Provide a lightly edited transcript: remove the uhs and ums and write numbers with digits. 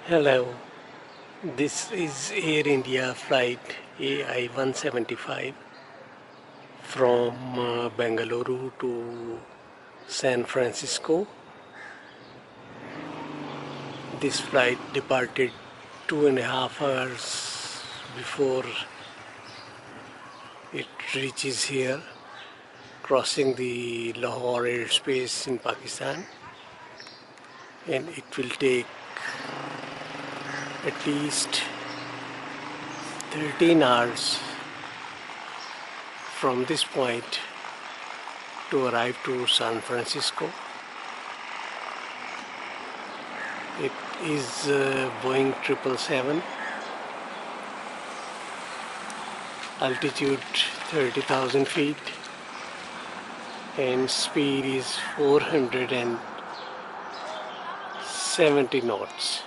Hello, this is Air India flight AI-175 from Bengaluru to San Francisco. This flight departed 2.5 hours before it reaches here, crossing the Lahore airspace in Pakistan, and it will take at least 13 hours from this point to arrive to San Francisco. It is Boeing 777, altitude 30,000 feet and speed is 470 knots.